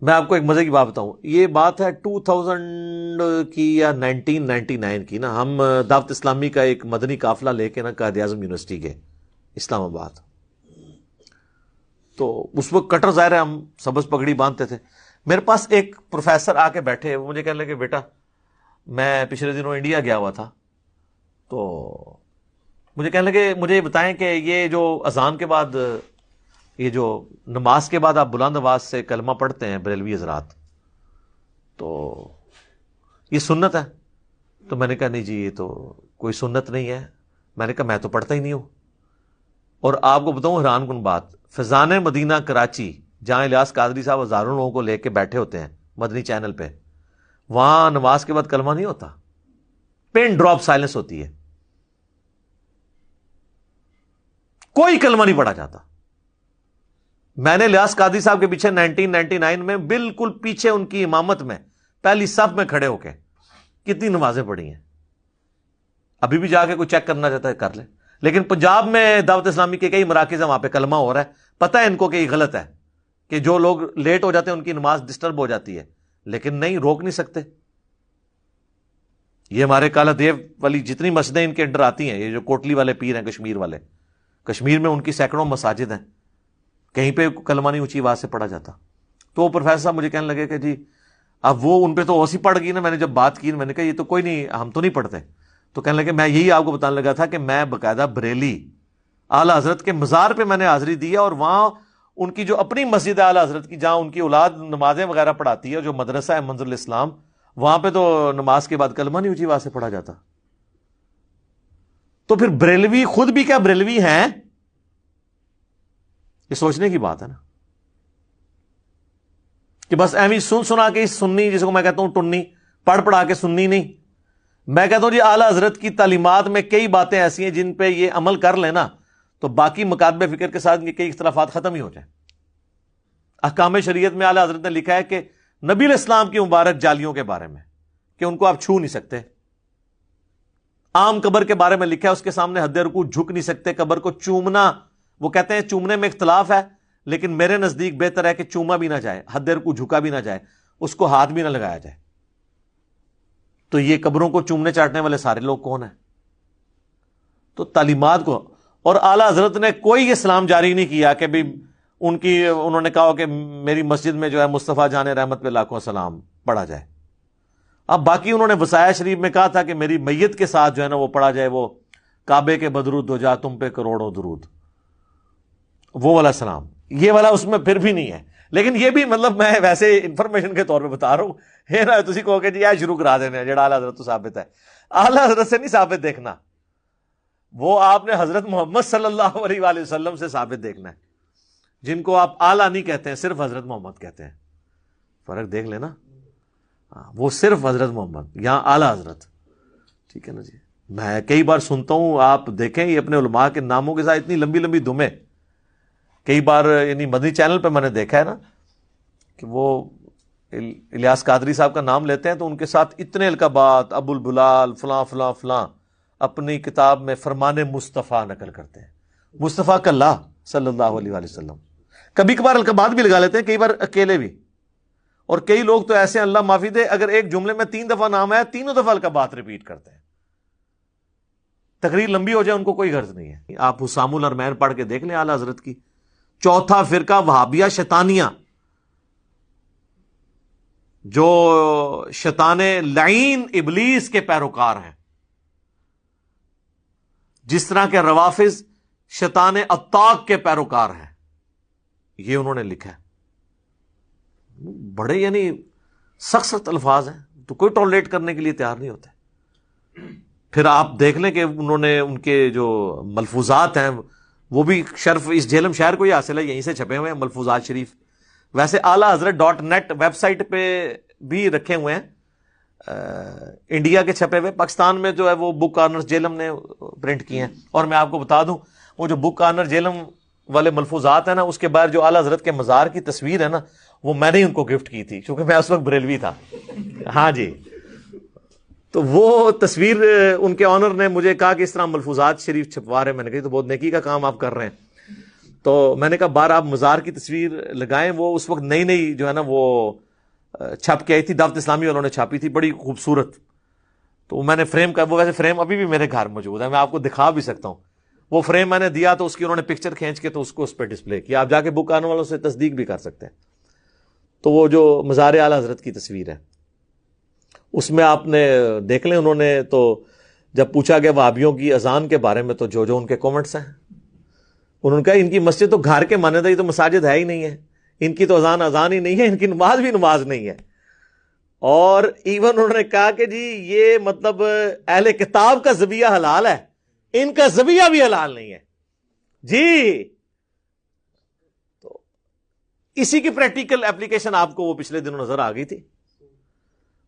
میں آپ کو ایک مزے کی بات بتاؤں، یہ بات ہے 2000 کی یا 1999 کی نا، ہم دعوت اسلامی کا ایک مدنی قافلہ لے کے نا قائد اعظم یونیورسٹی گئے اسلام آباد. تو اس وقت کٹر ظاہر ہے ہم سبز پگڑی باندھتے تھے. میرے پاس ایک پروفیسر آ کے بیٹھے، وہ مجھے کہنے لگے بیٹا میں پچھلے دنوں انڈیا گیا ہوا تھا، تو مجھے کہنے لگے مجھے یہ بتائیں کہ یہ جو اذان کے بعد، یہ جو نماز کے بعد آپ بلند آواز سے کلمہ پڑھتے ہیں بریلوی حضرات، تو یہ سنت ہے؟ تو میں نے کہا نہیں جی یہ تو کوئی سنت نہیں ہے. میں نے کہا میں تو پڑھتا ہی نہیں ہوں. اور آپ کو بتاؤں حیران کن بات، فیضان مدینہ کراچی جہاں الیاس قادری صاحب ہزاروں لوگوں کو لے کے بیٹھے ہوتے ہیں مدنی چینل پہ، وہاں نماز کے بعد کلمہ نہیں ہوتا، پن ڈراپ سائلنس ہوتی ہے، کوئی کلمہ نہیں پڑھا جاتا. میں نے الیاس قادری صاحب کے پیچھے 1999 میں بالکل پیچھے ان کی امامت میں پہلی صف میں کھڑے ہو کے کتنی نمازیں پڑھی ہیں. ابھی بھی جا کے کوئی چیک کرنا چاہتا ہے کر لے. لیکن پنجاب میں دعوت اسلامی کے کئی مراکز ہیں، وہاں پہ کلمہ ہو رہا ہے، پتہ ہے ان کو کہ یہ غلط ہے، کہ جو لوگ لیٹ ہو جاتے ہیں ان کی نماز ڈسٹرب ہو جاتی ہے، لیکن نہیں، روک نہیں سکتے. یہ ہمارے کالا دیو والی جتنی مسجدیں ان کے انڈر آتی ہیں، یہ جو کوٹلی والے پیر ہیں کشمیر والے، کشمیر میں ان کی سینکڑوں مساجد ہیں، کہیں پہ کلمہ نہیں اونچی آواز سے پڑھا جاتا. تو وہ پروفیسر صاحب مجھے کہنے لگے کہ جی اب وہ ان پہ تو اوسی پڑ گئی نا. میں نے جب بات کی میں نے کہا یہ تو کوئی نہیں، ہم تو نہیں پڑھتے. تو کہنے لگے میں یہی آپ کو بتانے لگا تھا کہ میں باقاعدہ بریلی اعلی حضرت کے مزار پہ میں نے حاضری دی ہے، اور وہاں ان کی جو اپنی مسجد ہے اعلی حضرت کی، جہاں ان کی اولاد نمازیں وغیرہ پڑھاتی ہے، جو مدرسہ ہے منظر الاسلام، وہاں پہ تو نماز کے بعد کلمہ نہیں اونچی آواز سے پڑھا جاتا. تو پھر بریلوی خود بھی کیا بریلوی ہیں؟ یہ سوچنے کی بات ہے نا، کہ بس ایویں سن سنا کے سننی، جس کو میں کہتا ہوں ٹنی، پڑھ پڑھا کے سننی نہیں. میں کہتا ہوں جی اعلیٰ حضرت کی تعلیمات میں کئی باتیں ایسی ہیں جن پہ یہ عمل کر لینا تو باقی مکاتب فکر کے ساتھ یہ کئی اختلافات ختم ہی ہو جائیں. احکام شریعت میں اعلیٰ حضرت نے لکھا ہے کہ نبی علیہ السلام کی مبارک جالیوں کے بارے میں کہ ان کو آپ چھو نہیں سکتے. عام قبر کے بارے میں لکھا ہے اس کے سامنے حد رکوع جھک نہیں سکتے. قبر کو چومنا، وہ کہتے ہیں چومنے میں اختلاف ہے، لیکن میرے نزدیک بہتر ہے کہ چوما بھی نہ جائے، حد رکوع جھکا بھی نہ جائے، اس کو ہاتھ بھی نہ لگایا جائے. تو یہ قبروں کو چومنے چاٹنے والے سارے لوگ کون ہیں؟ تو تعلیمات کو، اور اعلیٰ حضرت نے کوئی اسلام جاری نہیں کیا کہ بھی انہوں نے کہا کہ میری مسجد میں جو ہے مصطفیٰ جان رحمت پہ لاکھوں سلام پڑھا جائے. اب باقی انہوں نے وصایا شریف میں کہا تھا کہ میری میت کے ساتھ جو ہے نا وہ پڑھا جائے، وہ کعبے کے بدرود ہو جا تم پہ کروڑوں درود، وہ والا سلام. یہ والا اس میں پھر بھی نہیں ہے. لیکن یہ بھی مطلب میں ویسے انفارمیشن کے طور پہ بتا رہا ہوں، یہ نا تسی کہو کہ جی یہ شروع کرا دینے جڑا اعلیٰ حضرت تو ثابت ہے. اعلیٰ حضرت سے نہیں ثابت دیکھنا، وہ آپ نے حضرت محمد صلی اللہ علیہ وآلہ وسلم سے ثابت دیکھنا ہے، جن کو آپ اعلیٰ نہیں کہتے ہیں، صرف حضرت محمد کہتے ہیں. فرق دیکھ لینا، وہ صرف حضرت محمد، یہاں اعلیٰ حضرت. ٹھیک ہے نا جی. میں کئی بار سنتا ہوں، آپ دیکھیں یہ اپنے علماء کے ناموں کے ساتھ اتنی لمبی لمبی دمیں کئی بار، یعنی مدنی چینل پہ میں نے دیکھا ہے نا کہ وہ الیاس قادری صاحب کا نام لیتے ہیں تو ان کے ساتھ اتنے القابات، ابو البلال فلاں فلاں فلاں، اپنی کتاب میں فرمان مصطفیٰ نقل کرتے ہیں، مصطفیٰ کلّہ صلی اللہ علیہ وآلہ وسلم. کبھی کبھار القابات بھی لگا لیتے ہیں، کئی بار اکیلے بھی. اور کئی لوگ تو ایسے اللہ معافی دے، اگر ایک جملے میں 3 دفعہ نام ہے، تینوں دفعہ القابات ریپیٹ کرتے ہیں. تقریر لمبی ہو جائے ان کو کوئی غرض نہیں ہے. آپ حسام الارمین پڑھ کے دیکھ لیں اعلیٰ حضرت کی. چوتھا فرقہ وہابیہ شیطانیہ، جو شیطان لعین ابلیس کے پیروکار ہیں، جس طرح کے روافض شیطان عطاق کے پیروکار ہیں، یہ انہوں نے لکھا ہے. بڑے یعنی سخت سخت الفاظ ہیں، تو کوئی ٹالریٹ کرنے کے لیے تیار نہیں ہوتے. پھر آپ دیکھ لیں کہ انہوں نے ان کے جو ملفوظات ہیں وہ بھی شرف اس جہلم شہر کو ہی حاصل ہے، یہیں سے چھپے ہوئے ہیں ملفوظات شریف. ویسے اعلیٰ حضرت .net ویب سائٹ پہ بھی رکھے ہوئے ہیں، انڈیا کے چھپے ہوئے. پاکستان میں جو ہے وہ بک کارنر جہلم نے پرنٹ کیے ہیں. اور میں آپ کو بتا دوں وہ جو بک کارنر جہلم والے ملفوظات ہیں نا، اس کے بعد جو اعلیٰ حضرت کے مزار کی تصویر ہے نا، وہ میں نے ان کو گفٹ کی تھی کیونکہ میں اس وقت بریلوی تھا. ہاں جی. تو وہ تصویر ان کے آنر نے مجھے کہا کہ اس طرح ملفوظات شریف چھپوا رہے ہیں. میں نے کہا تو بہت نیکی کا کام آپ کر رہے ہیں. تو میں نے کہا بار آپ مزار کی تصویر لگائیں. وہ اس وقت نئی نئی جو ہے نا وہ چھپ کے آئی تھی, دعوت اسلامی والوں نے چھاپی تھی, بڑی خوبصورت. تو میں نے فریم کا, وہ ویسے فریم ابھی بھی میرے گھر موجود ہے, میں آپ کو دکھا بھی سکتا ہوں. وہ فریم میں نے دیا تو اس کی انہوں نے پکچر کھینچ کے تو اس کو اس پہ ڈسپلے کیا. آپ جا کے بک آنے والوں سے تصدیق بھی کر سکتے ہیں. تو وہ جو مزار اعلی حضرت کی تصویر ہے اس میں آپ نے دیکھ لیں, انہوں نے تو جب پوچھا گیا وہابیوں کی اذان کے بارے میں تو جو ان کے کومنٹس ہیں, انہوں نے کہا ان کی مسجد تو گھر کے مانند ہے, یہ تو مساجد ہے ہی نہیں ہے, ان کی تو اذان ہی نہیں ہے, ان کی نماز بھی نماز نہیں ہے. اور ایون انہوں نے کہا کہ جی یہ مطلب اہل کتاب کا ذبیحہ حلال ہے, ان کا ذبیحہ بھی حلال نہیں ہے جی. تو اسی کی پریکٹیکل اپلیکیشن آپ کو وہ پچھلے دنوں نظر آ گئی تھی.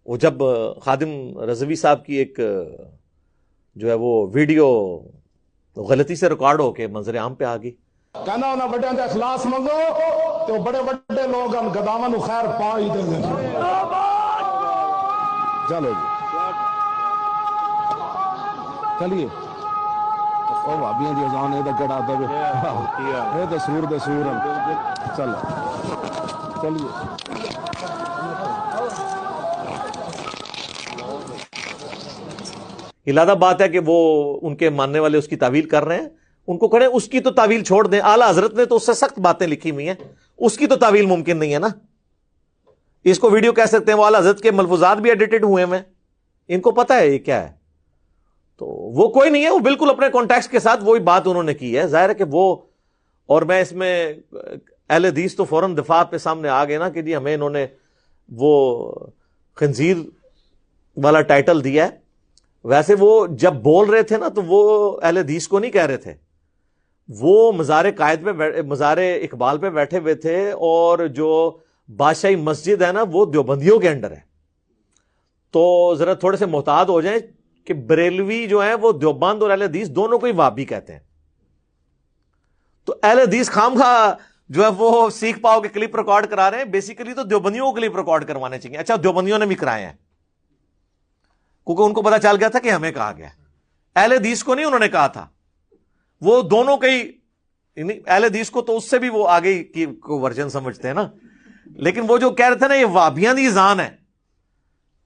وہ جب خادم رضوی صاحب کی ایک جو ہے وہ ویڈیو غلطی سے ریکارڈ ہو کے منظر عام پہ آ گئی. کہنا انہاں بڑے تے اخلاص منگو تو بڑے بڑے لوگ ہم گداواں نو خیر پا ہی دے دیں. چلو جی چلیے او بھابیاں دی اذان اے تے کڑا دے اے تے سور چل چلیے. علادہ بات ہے کہ وہ ان کے ماننے والے اس کی تعویل کر رہے ہیں, ان کو کہے اس کی تو تعویل چھوڑ دیں. اعلی حضرت نے تو اس سے سخت باتیں لکھی ہوئی ہیں, اس کی تو تعویل ممکن نہیں ہے نا. اس کو ویڈیو کہہ سکتے ہیں, وہ اعلی حضرت کے ملفوظات بھی ایڈیٹڈ ہوئے ہیں, ان کو پتا ہے یہ کیا ہے. تو وہ کوئی نہیں ہے, وہ بالکل اپنے کانٹیکسٹ کے ساتھ وہی بات انہوں نے کی ہے. ظاہر ہے کہ وہ, اور میں اس میں اہل حدیث تو فوراً دفاع پہ سامنے آ گئے نا کہ جی ہمیں انہوں نے وہ خنزیر والا ٹائٹل دیا ہے. ویسے وہ جب بول رہے تھے نا تو وہ اہل حدیث کو نہیں کہہ رہے تھے, وہ مزار قائد پہ, مزار اقبال پہ بیٹھے ہوئے تھے, اور جو بادشاہی مسجد ہے نا وہ دیوبندیوں کے انڈر ہے. تو ذرا تھوڑے سے محتاط ہو جائیں کہ بریلوی جو ہیں وہ دیوبند اور اہل حدیث دونوں کو ہی وہابی کہتے ہیں. تو اہل حدیث خواہ جو ہے وہ سیکھ پاؤ کے کلپ ریکارڈ کرا رہے ہیں, بیسیکلی تو دیوبندیوں کو کلپ ریکارڈ کروانے چاہیے. اچھا دیوبندیوں نے بھی کرائے ہیں کیونکہ ان کو پتا چل گیا تھا کہ ہمیں کہا گیا, اہل حدیث کو نہیں انہوں نے کہا تھا. وہ دونوں کے ہی, اہل حدیث کو تو اس سے بھی وہ آگے کی ورژن سمجھتے ہیں نا, لیکن وہ جو کہہ رہے تھے نا یہ وہابیاں دی اذان ہے,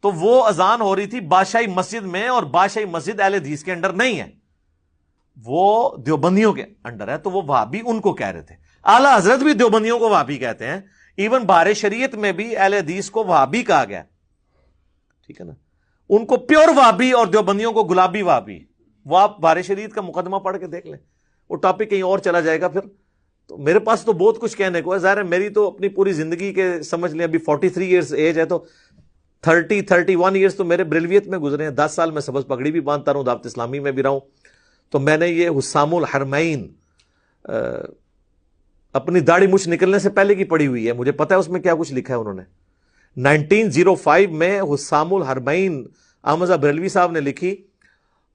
تو وہ اذان ہو رہی تھی بادشاہی مسجد میں, اور بادشاہی مسجد اہل حدیث کے انڈر نہیں ہے, وہ دیوبندیوں کے انڈر ہے. تو وہ وہابی ان کو کہہ رہے تھے. اعلی حضرت بھی دیوبندیوں کو وہابی کہتے ہیں, ایون بہار شریعت میں بھی اہل حدیث کو وہابی کہا گیا, ٹھیک ہے نا. ان کو پیور وہابی اور دیوبندیوں کو گلابی وہابی. وہ آپ بہار شریعت کا مقدمہ پڑھ کے دیکھ لیں, وہ ٹاپک کہیں اور چلا جائے گا پھر. تو میرے پاس تو بہت کچھ کہنے کو ہے, ظاہر ہے میری تو اپنی پوری زندگی کے سمجھ لیں ابھی 43 ایئرز ایج ہے, تو 31 ایئرز تو میرے بریلویت میں گزرے ہیں. 10 سال میں سبز پگڑی بھی باندھتا رہوں, دعوت اسلامی میں بھی رہوں. تو میں نے یہ حسام الحرمین اپنی داڑھی مچھ نکلنے سے پہلے کی پڑھی ہوئی ہے, مجھے پتا ہے اس میں کیا کچھ لکھا ہے. انہوں نے 1905 میں حسام الحرمین احمد بریلوی صاحب نے لکھی,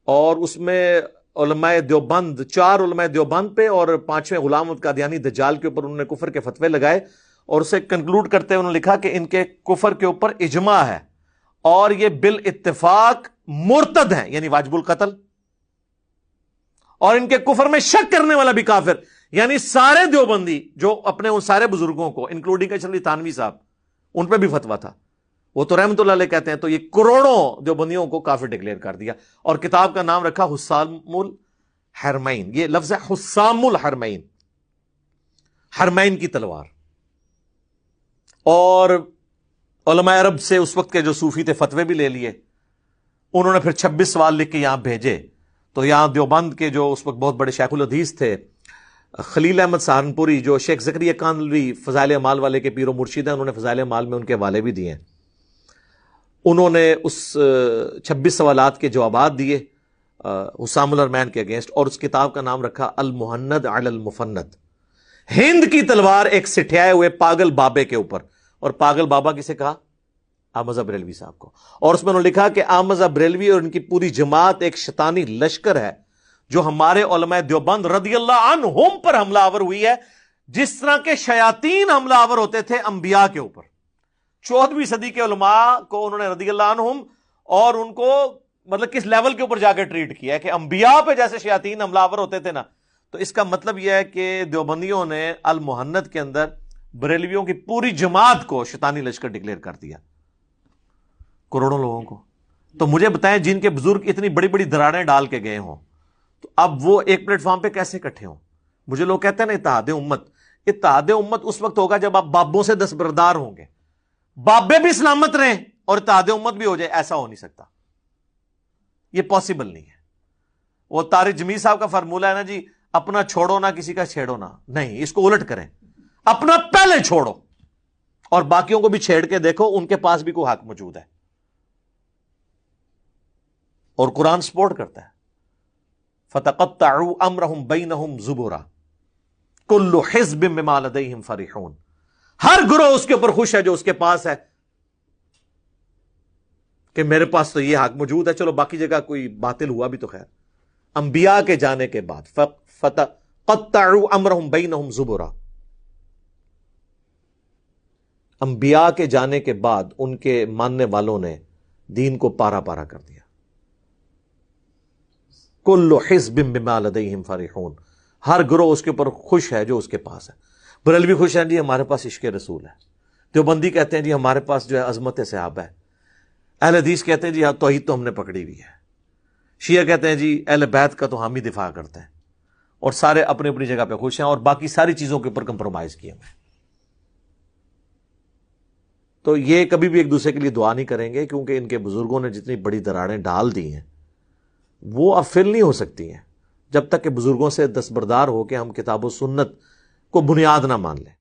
اور اس میں علماء دیوبند, 4 علماء دیوبند پہ اور 5ویں غلام احمد قادیانی دجال کے اوپر انہوں نے کفر کے فتوے لگائے, اور اسے کنکلوڈ کرتے انہوں نے لکھا کہ ان کے کفر کے اوپر اجماع ہے, اور یہ بالاتفاق مرتد ہیں, یعنی واجب القتل, اور ان کے کفر میں شک کرنے والا بھی کافر. یعنی سارے دیوبندی جو اپنے ان سارے بزرگوں کو انکلوڈنگ اشرف علی تھانوی صاحب, ان پہ بھی فتوا تھا, وہ تو رحمت اللہ علیہ کہتے ہیں, تو یہ کروڑوں دیوبندیوں کو کافر ڈکلیئر کر دیا, اور کتاب کا نام رکھا حسام الحرمین. یہ لفظ ہے حسام الحرمین, حرمین کی تلوار. اور علماء عرب سے اس وقت کے جو صوفی تھے فتوے بھی لے لیے. انہوں نے پھر 26 سوال لکھ کے یہاں بھیجے. تو یہاں دیوبند کے جو اس وقت بہت بڑے شیخ الحدیث تھے, خلیل احمد سہارنپوری, جو شیخ زکریا کاندھلوی فضائل اعمال والے کے پیر و مرشد ہیں, انہوں نے فضائل اعمال میں ان کے حوالے بھی دیے ہیں. انہوں نے اس 26 سوالات کے جوابات دیے حسام الحرمین کے اگینسٹ, اور اس کتاب کا نام رکھا المہند علی المفند, ہند کی تلوار ایک سٹھیائے ہوئے پاگل بابے کے اوپر. اور پاگل بابا کسے کہا؟ احمد بریلوی صاحب کو. اور اس میں انہوں نے لکھا کہ احمد بریلوی اور ان کی پوری جماعت ایک شیطانی لشکر ہے جو ہمارے علماء دیوبند رضی اللہ عنہم پر حملہ آور ہوئی ہے, جس طرح کے شیاطین حملہ آور ہوتے تھے انبیاء کے اوپر. 14ویں صدی کے علماء کو انہوں نے رضی اللہ عنہم, اور ان کو مطلب کس لیول کے اوپر جا کے ٹریٹ کیا ہے کہ انبیاء پہ جیسے شیاطین حملہ آور ہوتے تھے نا, تو اس کا مطلب یہ ہے کہ دیوبندیوں نے المحنت کے اندر بریلویوں کی پوری جماعت کو شیطانی لشکر ڈکلیئر کر دیا، کروڑوں لوگوں کو۔ تو مجھے بتائیں جن کے بزرگ اتنی بڑی بڑی دراڑیں ڈال کے گئے ہوں تو اب وہ ایک پلیٹ فارم پہ کیسے اکٹھے ہوں؟ مجھے لوگ کہتے ہیں نا اتحاد امت، اتحاد امت اس وقت ہوگا جب آپ بابوں سے دستبردار ہوں گے، بابے بھی سلامت رہیں اور اتحاد امت بھی ہو جائے، ایسا ہو نہیں سکتا، یہ پاسبل نہیں ہے۔ وہ طارق جمیل صاحب کا فارمولہ ہے نا جی، اپنا چھوڑو نہ کسی کا چھیڑو نہ، نہیں، اس کو الٹ کریں، اپنا پہلے چھوڑو اور باقیوں کو بھی چھیڑ کے دیکھو، ان کے پاس بھی کوئی حق موجود ہے، اور قرآن سپورٹ کرتا ہے۔ فَتَقَطَّعُوا أَمْرَهُمْ بَيْنَهُمْ زُبُرًا كُلُّ حِزْبٍ بِمَا لَدَيْهِمْ فَرِحُونَ، ہر گروہ اس کے اوپر خوش ہے جو اس کے پاس ہے، کہ میرے پاس تو یہ حق موجود ہے، چلو باقی جگہ کوئی باطل ہوا بھی تو خیر۔ انبیاء کے جانے کے بعد فَتَقَطَّعُوا أَمْرَهُمْ بَيْنَهُمْ زُبُرًا، انبیاء کے جانے کے بعد ان کے ماننے والوں نے دین کو پارا پارا کر دیا۔ کل حزب بما لدیہم فرحون، ہر گروہ اس کے اوپر خوش ہے جو اس کے پاس ہے۔ بریلوی خوش ہیں جی ہمارے پاس عشق رسول ہے، دیوبندی کہتے ہیں جی ہمارے پاس جو ہے عظمت صحابہ ہے، اہل حدیث کہتے ہیں جی توحید تو ہم نے پکڑی ہوئی ہے، شیعہ کہتے ہیں جی اہل بیت کا تو ہم ہی دفاع کرتے ہیں، اور سارے اپنی اپنی جگہ پہ خوش ہیں اور باقی ساری چیزوں کے اوپر کمپرومائز کیے ہوئے ہیں۔ تو یہ کبھی بھی ایک دوسرے کے لیے دعا نہیں کریں گے، کیونکہ ان کے بزرگوں نے جتنی بڑی دراڑیں ڈال دی ہیں وہ اب فل نہیں ہو سکتی ہیں جب تک کہ بزرگوں سے دستبردار ہو کے ہم کتاب و سنت کو بنیاد نہ مان لیں۔